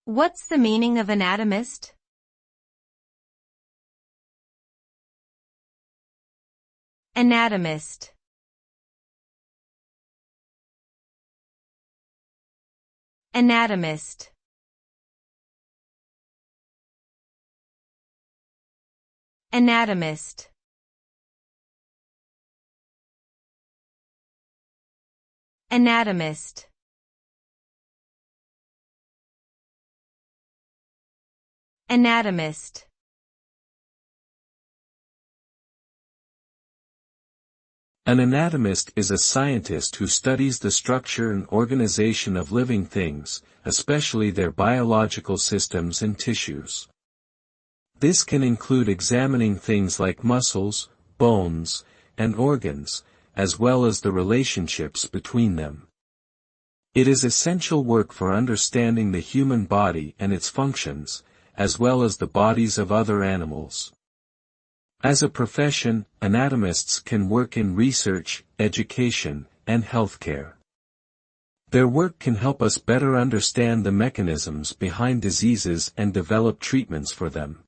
What's the meaning of anatomist? Anatomist. Anatomist. Anatomist. Anatomist. Anatomist. An anatomist is a scientist who studies the structure and organization of living things, especially their biological systems and tissues. This can include examining things like muscles, bones, and organs, as well as the relationships between them. It is essential work for understanding the human body and its functions, as well as the bodies of other animals. As a profession, anatomists can work in research, education, and healthcare. Their work can help us better understand the mechanisms behind diseases and develop treatments for them.